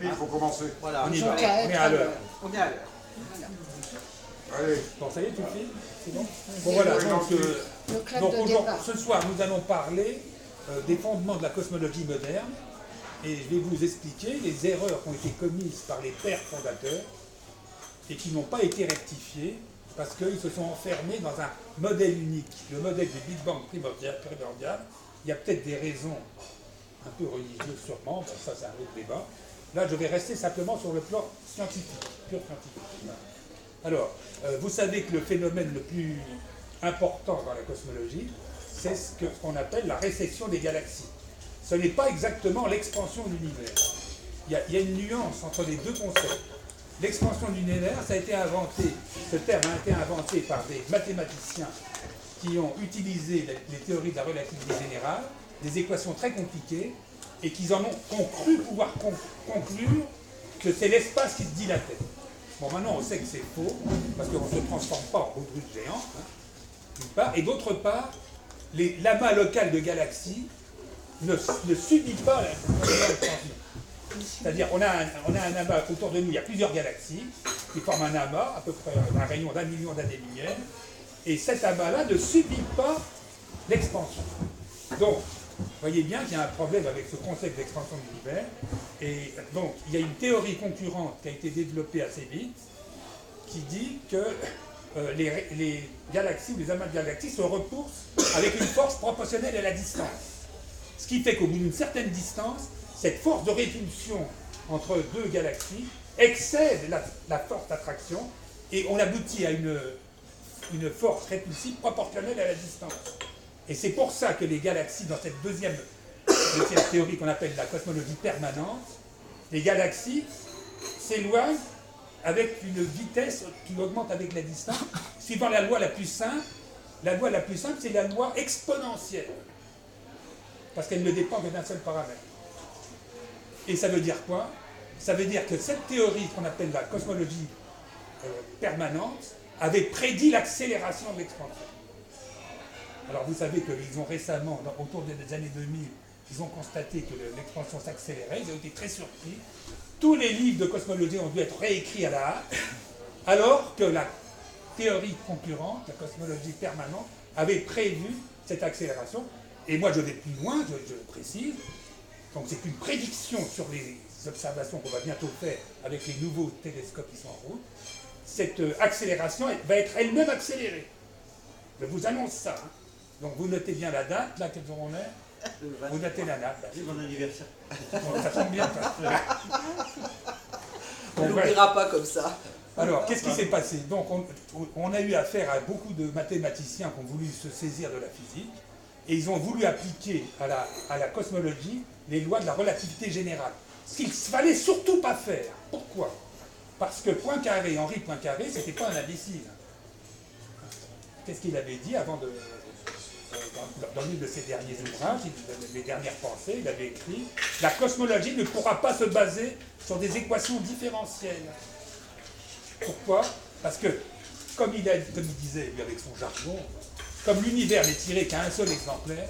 Il faut commencer. Voilà, On y va, on est à l'heure. On est à l'heure. Allez. Bon, ça y est, tout de suite. C'est bon. Bon, voilà, donc aujourd'hui, ce soir, nous allons parler des fondements de la cosmologie moderne et je vais vous expliquer les erreurs qui ont été commises par les pères fondateurs et qui n'ont pas été rectifiées parce qu'ils se sont enfermés dans un modèle unique, le modèle du Big Bang primordial. Il y a peut-être des raisons un peu religieuses sûrement, bon, ça c'est un autre débat. Là, je vais rester simplement sur le plan scientifique, pur scientifique. Alors, vous savez que le phénomène le plus important dans la cosmologie, c'est ce qu'on appelle la récession des galaxies. Ce n'est pas exactement l'expansion de l'univers. Il y a une nuance entre les deux concepts. L'expansion de l'univers, ça a été inventé, ce terme a été inventé par des mathématiciens qui ont utilisé les théories de la relativité générale, des équations très compliquées, et qui ont cru pouvoir conclure que c'est l'espace qui se dilatait. Bon, maintenant on sait que c'est faux, parce qu'on ne se transforme pas en baudruche géant, d'une part, et d'autre part, l'amas local de galaxies ne subit pas l'expansion. C'est-à-dire, on a un amas autour de nous, il y a plusieurs galaxies qui forment un amas, à peu près un rayon d'1 million d'années-lumière, et cet amas-là ne subit pas l'expansion. Donc, vous voyez bien qu'il y a un problème avec ce concept d'expansion de l'univers, et donc il y a une théorie concurrente qui a été développée assez vite, qui dit que les galaxies ou les amas de galaxies se repoussent avec une force proportionnelle à la distance. Ce qui fait qu'au bout d'une certaine distance, cette force de répulsion entre deux galaxies excède la force d'attraction et on aboutit à une force répulsive proportionnelle à la distance. Et c'est pour ça que les galaxies, dans cette deuxième théorie qu'on appelle la cosmologie permanente, les galaxies s'éloignent avec une vitesse qui augmente avec la distance, suivant la loi la plus simple. La loi la plus simple, c'est la loi exponentielle, parce qu'elle ne dépend que d'un seul paramètre. Et ça veut dire quoi? Ça veut dire que cette théorie qu'on appelle la cosmologie permanente avait prédit l'accélération de l'expansion. Alors vous savez qu'ils ont récemment, autour des années 2000, ils ont constaté que l'expansion s'accélérait, ils ont été très surpris. Tous les livres de cosmologie ont dû être réécrits à la hâte, alors que la théorie concurrente, la cosmologie permanente, avait prévu cette accélération. Et moi je vais plus loin, je précise, donc c'est une prédiction sur les observations qu'on va bientôt faire avec les nouveaux télescopes qui sont en route. Cette accélération va être elle-même accélérée. Je vous annonce ça. Hein. Donc vous notez bien la date, là, quel jour on est. Vous notez la date. C'est mon anniversaire. Bon, ça tombe bien. On ne l'oubliera pas comme ça. Alors, qu'est-ce qui s'est passé? Donc on a eu affaire à beaucoup de mathématiciens qui ont voulu se saisir de la physique, et ils ont voulu appliquer à la cosmologie les lois de la relativité générale. Ce qu'il ne fallait surtout pas faire. Pourquoi? Parce que Poincaré, Henri Poincaré, c'était pas un imbécile. Qu'est-ce qu'il avait dit avant dans l'une de ses derniers ouvrages, les dernières pensées, il avait écrit « La cosmologie ne pourra pas se baser sur des équations différentielles. » Pourquoi? Parce que, comme il disait lui avec son jargon, comme l'univers n'est tiré qu'à un seul exemplaire,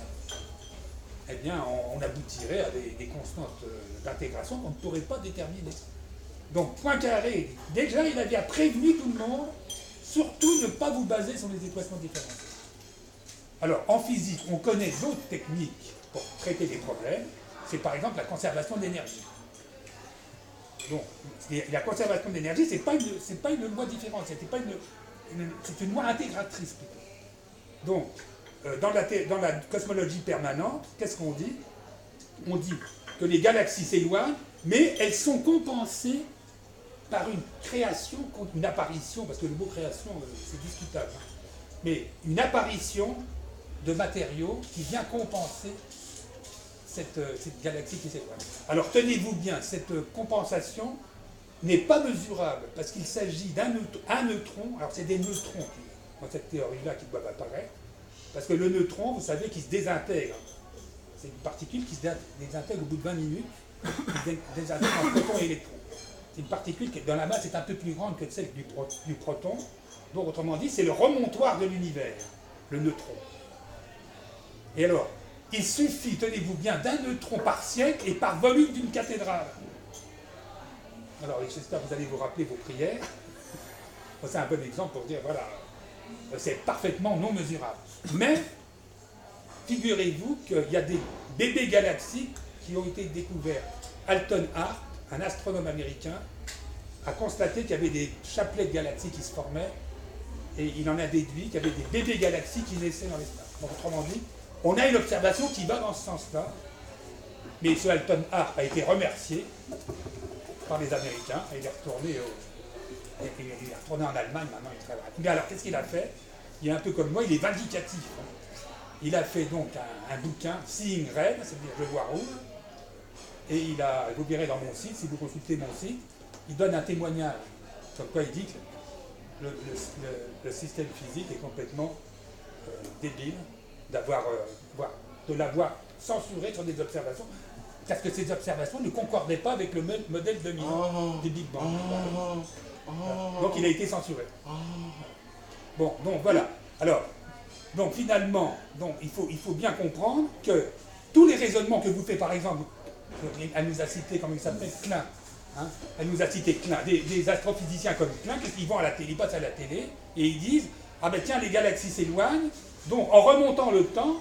eh bien, on aboutirait à des constantes d'intégration qu'on ne pourrait pas déterminer. Donc, Poincaré, déjà, il avait prévenu tout le monde, surtout ne pas vous baser sur les équations différentielles. Alors, en physique, on connaît d'autres techniques pour traiter des problèmes. C'est par exemple la conservation d'énergie. Donc, la conservation d'énergie, c'est pas une loi différente, c'est une loi intégratrice plutôt. Donc, dans la cosmologie permanente, qu'est-ce qu'on dit? On dit que les galaxies s'éloignent, mais elles sont compensées par une création, une apparition, parce que le mot création, c'est discutable, mais une apparition de matériaux qui vient compenser cette galaxie qui s'éloigne. Alors tenez-vous bien, cette compensation n'est pas mesurable, parce qu'il s'agit d'un neutron, alors c'est des neutrons dans cette théorie-là qui doivent apparaître, parce que le neutron, vous savez, qui se désintègre, c'est une particule qui se désintègre au bout de 20 minutes, qui se désintègre en proton et électron. C'est une particule qui, dans la masse, est un peu plus grande que celle du proton, donc autrement dit, c'est le remontoir de l'univers, le neutron. Et alors, il suffit, tenez-vous bien, d'un neutron par siècle et par volume d'une cathédrale. Alors j'espère que vous allez vous rappeler vos prières. C'est un bon exemple pour dire, voilà, c'est parfaitement non mesurable. Mais, figurez-vous qu'il y a des bébés galaxies qui ont été découverts. Alton Hart, un astronome américain, a constaté qu'il y avait des chapelets de galaxies qui se formaient, et il en a déduit qu'il y avait des bébés galaxies qui naissaient dans l'espace. Donc, autrement dit, on a une observation qui va dans ce sens-là, mais ce Alton Hart a été remercié par les Américains, et il est retourné en Allemagne, maintenant il travaille. Mais alors, qu'est-ce qu'il a fait? Il est un peu comme moi, il est vindicatif. Il a fait donc un bouquin, Seeing Red, c'est-à-dire Je vois rouge, et vous verrez dans mon site, si vous consultez mon site, il donne un témoignage, comme quoi il dit que le système physique est complètement débile de l'avoir censuré sur des observations, parce que ces observations ne concordaient pas avec le modèle dominant du Big Bang. Donc il a été censuré. Bon, donc voilà. Alors, donc finalement, il faut bien comprendre que tous les raisonnements que vous faites, par exemple, elle nous a cité, comment il s'appelle, Klein. Hein, elle nous a cité Klein, des astrophysiciens comme Klein, qu'est-ce qu'ils vont à la télé, ils passent à la télé, et ils disent, ah ben tiens, les galaxies s'éloignent, donc en remontant le temps,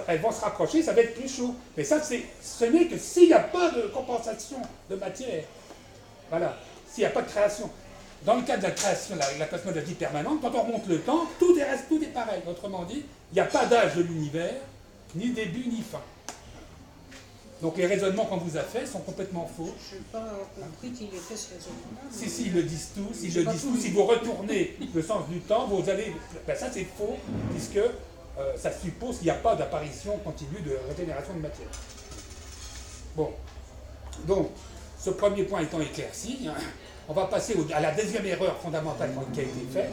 elles vont se rapprocher, ça va être plus chaud. Mais ça, ce n'est que s'il n'y a pas de compensation de matière. Voilà, s'il n'y a pas de création. Dans le cas de la création, la cosmologie permanente, quand on remonte le temps, tout est pareil. Autrement dit, il n'y a pas d'âge de l'univers, ni début, ni fin. Donc les raisonnements qu'on vous a faits sont complètement faux. Je n'ai pas compris qu'il ait fait ce raisonnement. Si, ils le disent tous. Si vous retournez le sens du temps, vous allez... Ben ça, c'est faux, puisque ça suppose qu'il n'y a pas d'apparition continue de régénération de matière. Bon. Donc, ce premier point étant éclairci, hein, on va passer à la deuxième erreur fondamentale qui a été faite.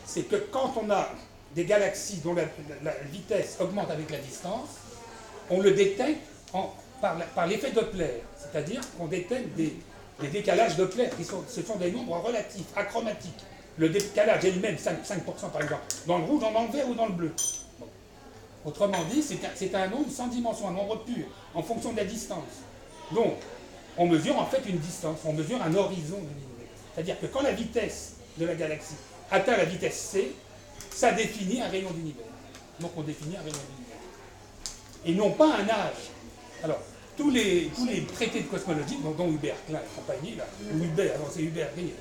C'est que quand on a des galaxies dont la vitesse augmente avec la distance, on le détecte par l'effet Doppler, c'est-à-dire qu'on détecte des décalages Doppler, ce sont des nombres relatifs, achromatiques. Le décalage est le même, 5% par exemple, dans le rouge, dans le vert ou dans le bleu. Bon. Autrement dit, c'est un nombre sans dimension, un nombre pur, en fonction de la distance. Donc, on mesure en fait une distance, on mesure un horizon de l'univers. C'est-à-dire que quand la vitesse de la galaxie atteint la vitesse c, ça définit un rayon d'univers. Donc on définit un rayon d'univers. Et non pas un âge. Alors, tous les traités de cosmologie, dont Hubert Klein et compagnie, là, ou Hubert, alors c'est Hubert Rie,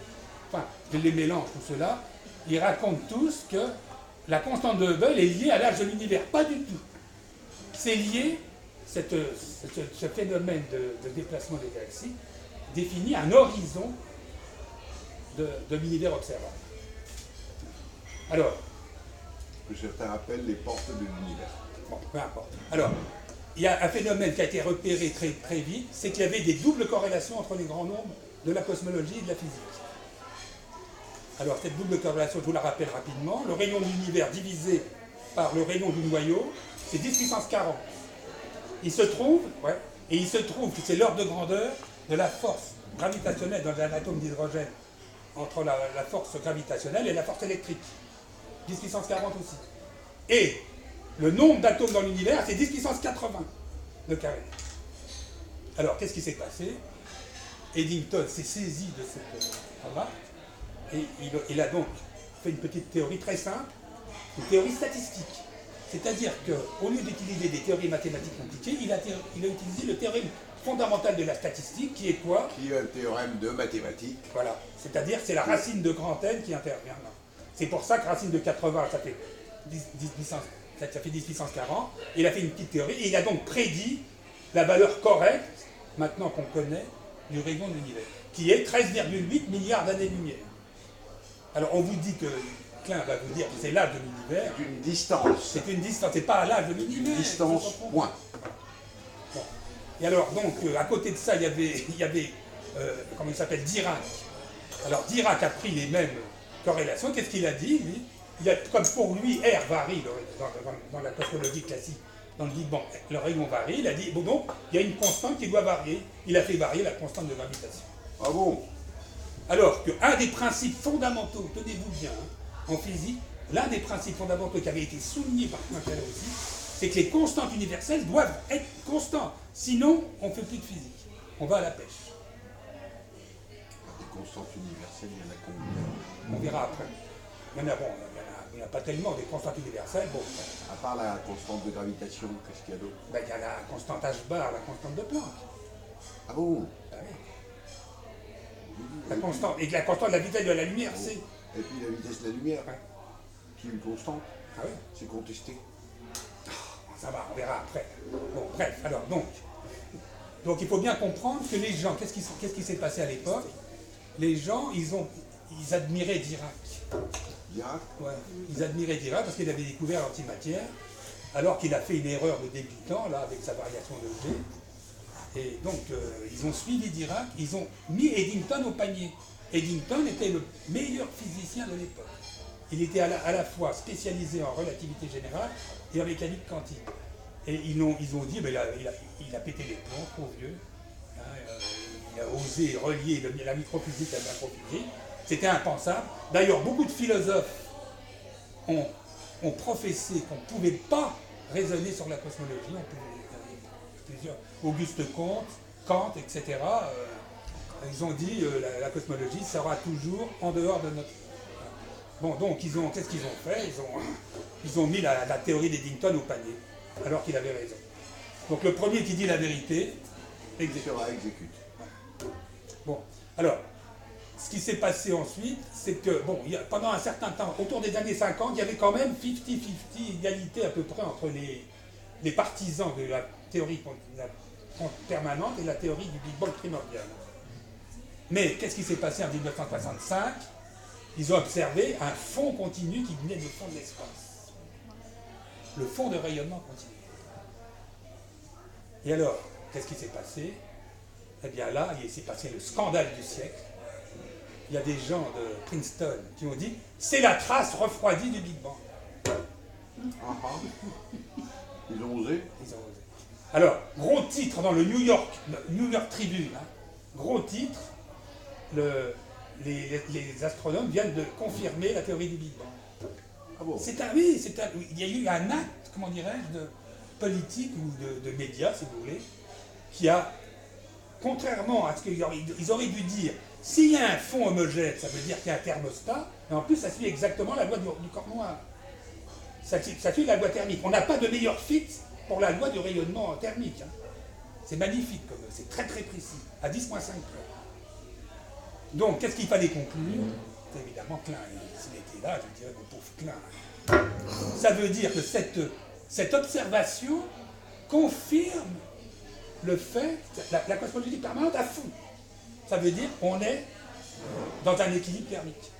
enfin, je les mélange, tout cela, ils racontent tous que la constante de Hubble est liée à l'âge de l'univers. Pas du tout. C'est lié, ce phénomène de déplacement des galaxies définit un horizon de l'univers observable. Alors, que certains appellent les portes de l'univers. Bon, peu importe. Alors, il y a un phénomène qui a été repéré très, très vite, c'est qu'il y avait des doubles corrélations entre les grands nombres de la cosmologie et de la physique. Alors, cette double corrélation, je vous la rappelle rapidement, le rayon de l'univers divisé par le rayon du noyau, c'est 10 puissance 40. Il se trouve que c'est l'ordre de grandeur de la force gravitationnelle dans un atome d'hydrogène entre la force gravitationnelle et la force électrique. 10 puissance 40 aussi. Et le nombre d'atomes dans l'univers, c'est 10 puissance 80 de carré. Alors, qu'est-ce qui s'est passé? Eddington s'est saisi de cette remarque et il a donc fait une petite théorie très simple, une théorie statistique. C'est-à-dire qu'au lieu d'utiliser des théories mathématiques compliquées, il a utilisé le théorème fondamental de la statistique, qui est quoi? Qui est un théorème de mathématiques. Voilà. C'est-à-dire c'est la racine de grand N qui intervient là. C'est pour ça que racine de 80, ça fait 10 puissance 40. Il a fait une petite théorie et il a donc prédit la valeur correcte, maintenant qu'on connaît, du rayon de l'univers, qui est 13,8 milliards d'années-lumière. Alors on vous dit que Klein va vous dire que c'est l'âge de l'univers. C'est une distance. C'est une distance, c'est pas l'âge de l'univers. Une distance, point. Bon. Et alors donc, à côté de ça, il y avait comment il s'appelle, Dirac. Alors Dirac a pris les mêmes corrélations. Qu'est-ce qu'il a dit, lui? Comme pour lui, R varie dans la cosmologie classique, dans le Big Bang, le rayon varie. Il a dit, bon donc, il y a une constante qui doit varier. Il a fait varier la constante de gravitation. Ah bon? Alors qu'un des principes fondamentaux, tenez-vous bien, en physique, l'un des principes fondamentaux qui avait été souligné par Poincaré aussi, c'est que les constantes universelles doivent être constantes. Sinon, on ne fait plus de physique. On va à la pêche. constantes universelles, il y en a combien? On verra après. Il y en a, bon, il n'y en a pas tellement des constantes universelles. Bon, À part la constante de gravitation, qu'est-ce qu'il y a d'autre? ben, il y a la constante H bar, la constante de Planck. Ah bon? Ah oui. La constante, et la constante de la vitesse de la lumière, c'est. Et puis la vitesse de la lumière, Ouais. qui est une constante, Ah oui. c'est contesté. Ça va, on verra après. Bon, bref, alors donc il faut bien comprendre que les gens, qu'est-ce qui s'est passé à l'époque? Les gens, ils admiraient Dirac. Dirac? Ouais. Ils admiraient Dirac parce qu'il avait découvert l'antimatière, alors qu'il a fait une erreur de débutant, là, avec sa variation de G. Et donc, ils ont suivi Dirac, ils ont mis Eddington au panier. Eddington était le meilleur physicien de l'époque. Il était à la fois spécialisé en relativité générale et en mécanique quantique. Et ils ont dit, mais il a pété les plombs, trop vieux. Hein, il a osé relier la microphysique à la macrophysique. C'était impensable. D'ailleurs, beaucoup de philosophes ont professé qu'on ne pouvait pas raisonner sur la cosmologie. Plusieurs, Auguste Comte, Kant, etc. Ils ont dit la cosmologie sera toujours en dehors de notre... Bon, donc, qu'est-ce qu'ils ont fait? Ils ont mis la théorie d'Eddington au panier, alors qu'il avait raison. Donc, le premier qui dit la vérité, exécute. Bon, alors, ce qui s'est passé ensuite, c'est que, bon, pendant un certain temps, autour des années 50, il y avait quand même 50-50, égalité à peu près entre les partisans de la théorie permanente et la théorie du Big Bang primordial. Mais qu'est-ce qui s'est passé en 1965? Ils ont observé un fond continu qui venait du fond de l'espace. Le fond de rayonnement continu. Et alors, qu'est-ce qui s'est passé? Eh bien là, il s'est passé le scandale du siècle. Il y a des gens de Princeton qui ont dit « c'est la trace refroidie du Big Bang ». Ils ont osé? Ils ont osé. Alors, gros titre dans le New York Tribune, hein, gros titre, les astronomes viennent de confirmer la théorie du Big Bang. Ah bon? Il y a eu un acte, comment dirais-je, de politique ou de médias, si vous voulez, qui a, contrairement à ce qu'ils auraient dû dire, s'il y a un fond homogène, ça veut dire qu'il y a un thermostat, et en plus ça suit exactement la loi du corps noir. Ça suit la loi thermique. On n'a pas de meilleur fit pour la loi du rayonnement thermique. Hein. C'est magnifique, c'est très très précis, à 10-5 près. Donc, qu'est-ce qu'il fallait conclure? C'est évidemment Klein. S'il était là, je dirais le pauvre Klein. Ça veut dire que cette observation confirme le fait, la cosmologie permanente à fond. Ça veut dire qu'on est dans un équilibre thermique.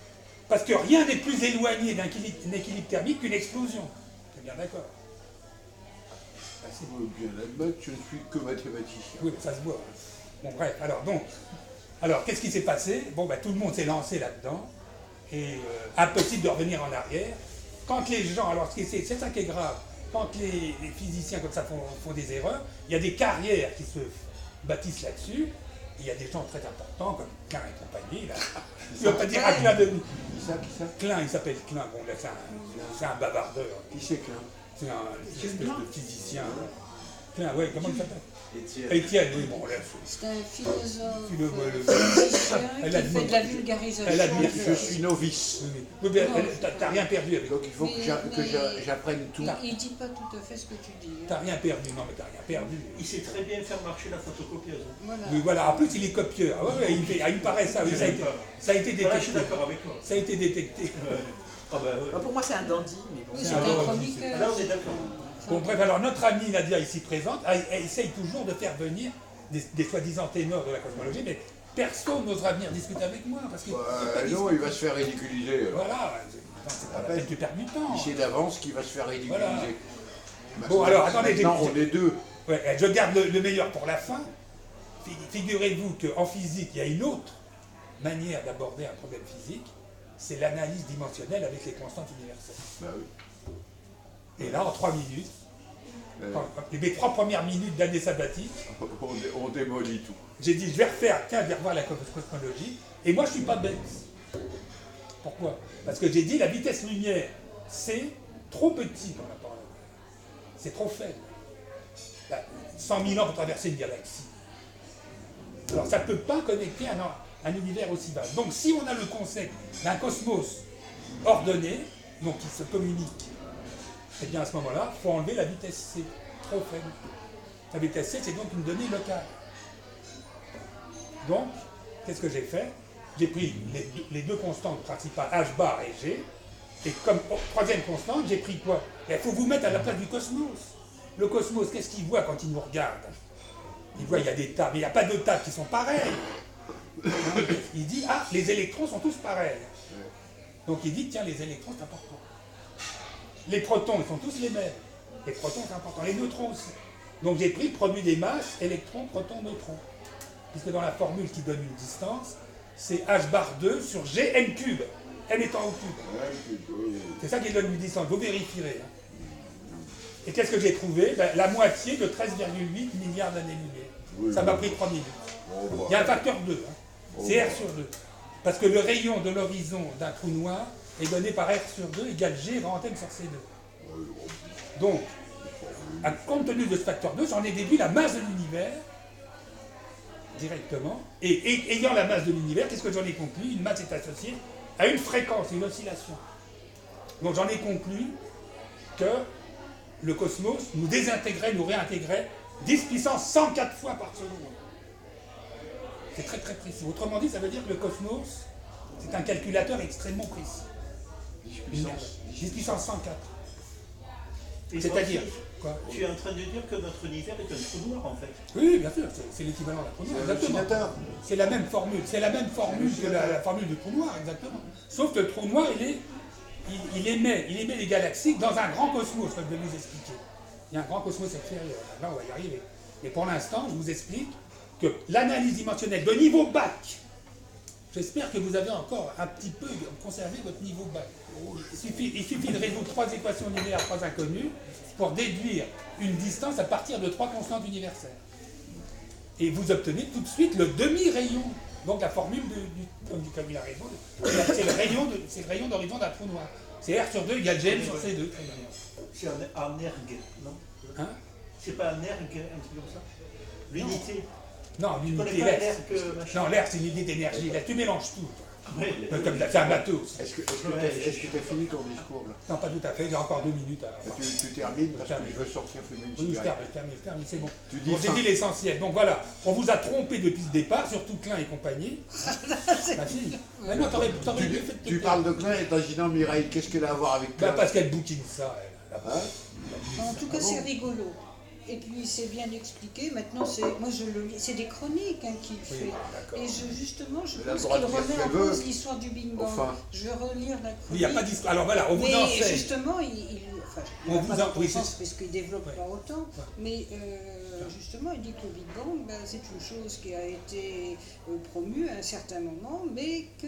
Parce que rien n'est plus éloigné d'un équilibre thermique qu'une explosion. C'est bien d'accord. Je veux bien admettre que je ne suis que mathématicien. Oui, ça se voit. Bon, bref, alors qu'est-ce qui s'est passé? Bon, tout le monde s'est lancé là-dedans, et impossible de revenir en arrière. Quand les gens, alors c'est ça qui est grave, quand les physiciens comme ça font des erreurs, il y a des carrières qui se bâtissent là-dessus, et il y a des gens très importants, comme Klein et compagnie, là. Je ne veux pas dire à Klein de... Qui ça? Klein, il s'appelle Klein, bon là c'est un bavardeur. Qui c'est Klein? C'est une espèce de physicien. Klein, ouais, comment il s'appelle? Étienne. Étienne, oui, bon, là, C'est un philosophe physicien qui fait de la vulgarisation. Elle admire. Je suis novice. Oui, mais t'as rien perdu avec. Donc il faut que j'apprenne tout. Il ne dit pas tout à fait ce que tu dis. T'as rien perdu, non mais t'as rien perdu. Il sait très bien faire marcher la photocopieuse. Voilà. Oui, voilà, en plus il est copieur. Ah ouais, il paraît ça, oui, ça a été Voilà, je suis détecté. d'accord avec toi. Ça a été détecté. Ah bah ouais. Pour moi, c'est un dandy, mais bon. Oui, C'est c'est un un drôle, chroniqueur. Là, on est d'accord. Bon, bref, alors notre amie Nadia ici présente, elle essaye toujours de faire venir des soi-disant ténors de la cosmologie, mais personne n'osera venir discuter avec moi. Parce que Non, il va se faire ridiculiser. Voilà, c'est pas la peine, tu perds du temps. Il sait d'avance qu'il va se faire ridiculiser. Voilà. Maintenant, Bon, alors, attendez, maintenant, on est deux. Ouais, je garde le meilleur pour la fin. Figurez-vous qu'en physique, il y a une autre manière d'aborder un problème physique, c'est l'analyse dimensionnelle avec les constantes universelles. Bah oui. Et là, en 3 minutes, mes 3 premières minutes d'année sabbatique, On démolit tout. j'ai dit, je vais revoir la cosmologie, et moi, je ne suis pas bête. Pourquoi? Parce que j'ai dit, la vitesse lumière, c'est trop petit par rapport à la Terre. C'est trop faible. 100 000 ans pour traverser une galaxie. Alors, ça ne peut pas connecter un univers aussi vaste. Donc si on a le concept d'un cosmos ordonné, donc qui se communique, eh bien à ce moment-là, il faut enlever la vitesse c, trop faible. La vitesse c, c'est donc une donnée locale. Donc, qu'est-ce que j'ai fait? J'ai pris les deux constantes principales, h bar et g, et comme troisième constante, j'ai pris quoi? Il faut vous mettre à la place du cosmos. Le cosmos, qu'est-ce qu'il voit quand il nous regarde? Il voit il y a des tas, mais il n'y a pas de tas qui sont pareils. Il dit, ah, les électrons sont tous pareils. Donc il dit, tiens, les électrons, c'est important. Les protons, ils sont tous les mêmes. Les protons, c'est important. Les neutrons aussi. Donc j'ai pris le produit des masses, électrons, protons, neutrons. Puisque dans la formule qui donne une distance, c'est h bar 2 sur g n cube. N étant au cube. C'est ça qui donne une distance. Vous vérifierez. Hein. Et qu'est-ce que j'ai trouvé? Ben, la moitié de 13,8 milliards d'années-lumière. Oui, ça m'a pris 3 minutes. Il y a un facteur 2. Hein. C'est R sur 2. Parce que le rayon de l'horizon d'un trou noir est donné par R sur 2 égale G grand M sur C2. Donc, compte tenu de ce facteur 2, j'en ai déduit la masse de l'univers directement. Et ayant la masse de l'univers, qu'est-ce que j'en ai conclu? Une masse est associée à une fréquence, une oscillation. Donc j'en ai conclu que le cosmos nous désintégrait, nous réintégrait 10 puissance 104 fois par seconde. C'est très très précis. Autrement dit, ça veut dire que le cosmos, c'est un calculateur extrêmement précis. 10 puissance 104. C'est-à-dire quoi? Tu es en train de dire que notre univers est un trou noir en fait. Oui, bien sûr, c'est l'équivalent d'un trou noir. Exactement. C'est la même formule. C'est la même formule que la formule du trou noir, exactement. Sauf que le trou noir, il émet les galaxies dans un grand cosmos, comme je vais vous expliquer. Il y a un grand cosmos extérieur. Là, on va y arriver. Et pour l'instant, je vous explique que l'analyse dimensionnelle de niveau bac, j'espère que vous avez encore un petit peu conservé votre niveau bac. Il suffit de résoudre 3 équations linéaires, 3 inconnues, pour déduire une distance à partir de 3 constantes universelles. Et vous obtenez tout de suite le demi-rayon. Donc la formule comme il a raison, c'est le rayon d'horizon d'un trou noir. C'est R sur 2 égale Gm sur C2. C'est un erg, non? Hein? C'est pas un erg, un truc comme ça? L'unité? Non, l'unité l'air. Non, l'air c'est une unité d'énergie. Là, tu mélanges tout. Oui, c'est un bateau. Est-ce que tu as fini ton discours là? Non, pas tout à fait, j'ai encore 2 minutes. Tu termines parce que je veux sortir fumer une cigarette. Oui, je termine, c'est bon. J'ai dit l'essentiel. Donc voilà, on vous a trompé depuis le départ, surtout Klein et compagnie. Ma fille. Maintenant, tu parles de Klein et imaginant Mireille, qu'est-ce qu'elle a à voir avec Klein? Parce qu'elle bouquine ça, elle. En tout cas, c'est rigolo. Et puis c'est bien expliqué. Maintenant, moi je le lis. C'est des chroniques hein, qu'il fait. Et justement, je pense qu'il remet en cause l'histoire du Big Bang. Enfin. Je vais relire la chronique. Il n'y a pas d'histoire. Alors voilà, on vous enseigne. Mais justement, on vous en parce qu'il développe pas autant. Mais justement, il dit que le Big Bang, c'est une chose qui a été promue à un certain moment, mais que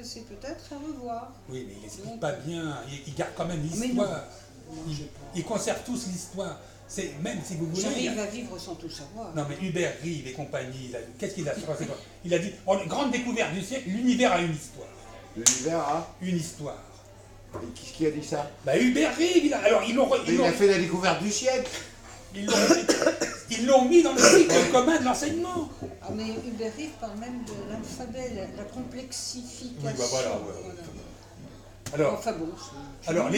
c'est peut-être à revoir. Oui, mais il n'explique pas bien. Il garde quand même l'histoire. Ils conservent tous l'histoire. Même si vous voulez. J'arrive à vivre sans tout savoir. Non, mais Hubert Reeves et compagnie, qu'est-ce qu'il a fait? Il a dit grande découverte du siècle, l'univers a une histoire. L'univers a une histoire. Et qui a dit ça? Hubert Reeves, alors il a fait la découverte du siècle. Ils l'ont mis dans le cycle commun de l'enseignement. Ah, mais Hubert Reeves parle même de l'alphabet, la complexification. Oui, voilà. Alors, enfin bon, alors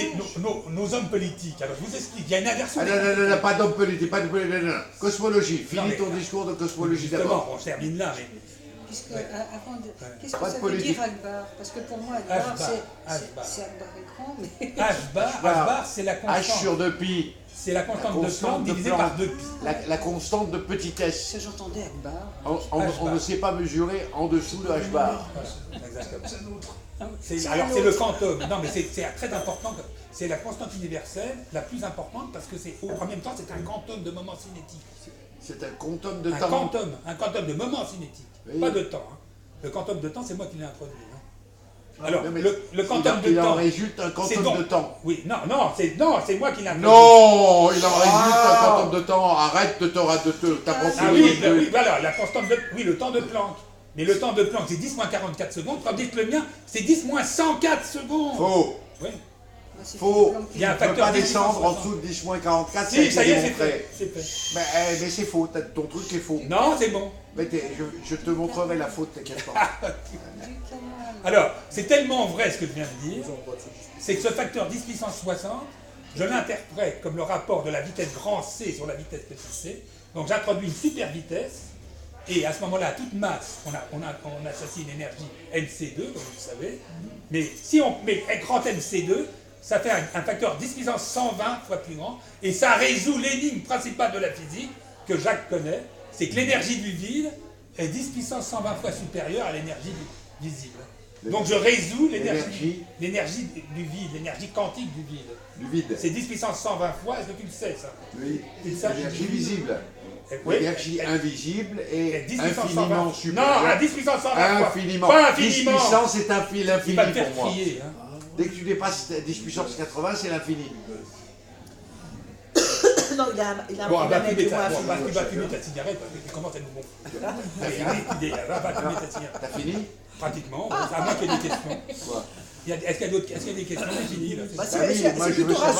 nos hommes politiques, alors je vous explique, il y a une inversion. Non, pas d'homme politique, pas de politique, non. Cosmologie, finis ton discours de cosmologie d'abord. On termine là, mais. Qu'est-ce que ça veut dire Akbar? Parce que pour moi, Akbar, c'est Akbar écran, mais. Akbar, c'est la constante. H sur 2pi. C'est la constante de Planck divisée par 2pi. La constante de petitesse. Ça, j'entendais Akbar. On ne sait pas mesurer en dessous de H bar. Exactement. Alors c'est le quantum, non mais c'est très important, c'est la constante universelle la plus importante parce que en même temps c'est un quantum de moments cinétiques. C'est un quantum de temps. Un quantum de moments cinétiques, oui. Pas de temps. Hein. Le quantum de temps c'est moi qui l'ai introduit. Hein. Alors le quantum de temps. Il en résulte un quantum de temps. Oui, non, c'est moi qui l'ai introduit. Non, il en résulte un quantum de temps. Arrête de t'approprier. Ah oui, voilà, la constante de, le temps de Planck. Mais le temps de Planck, c'est 10 moins 44 secondes, tandis que le mien, c'est 10 moins 104 secondes. Faux. Oui. Faux. Il y a un facteur. Tu ne peux pas descendre en dessous de 10 moins 44, si, ça y est, c'est fait. Mais c'est faux, ton truc est faux. Non, c'est bon. Mais je te montrerai la faute, t'inquiète pas. Alors, c'est tellement vrai ce que je viens de dire, c'est que ce facteur 10 puissance 60, je l'interprète comme le rapport de la vitesse grand C sur la vitesse petit c. Donc j'introduis une super vitesse, et à ce moment-là, à toute masse, on associe une énergie mc2, comme vous le savez. Mais si on met grand mc2, ça fait un facteur 10 puissance 120 fois plus grand, et ça résout l'énigme principale de la physique que Jacques connaît, c'est que l'énergie du vide est 10 puissance 120 fois supérieure à l'énergie visible. Donc je résous l'énergie du vide, l'énergie quantique du vide. Du vide. C'est 10 puissance 120 fois, est-ce que tu le sais ça? Oui, Ça, l'énergie visible. Oui. L'énergie invisible est 10 puissance infiniment 120. supérieure. Non, à 10 puissance 120 fois. Infiniment. Pas 10 infiniment. puissance est Il l'infini va me faire pour moi. crier. Hein. Dès que tu dépasses 10 puissance 80, c'est l'infini. Non, il a un Bon, va problème fumer avec moi. ta cigarette parce que tu commences à nous gonfler. Va fumer ta cigarette. T'as fini? Pratiquement, à moins qu'il y ait des questions. Ouais. Est-ce qu'il y a des questions? C'est fini là. Bah, Ah oui, moi, je veux savoir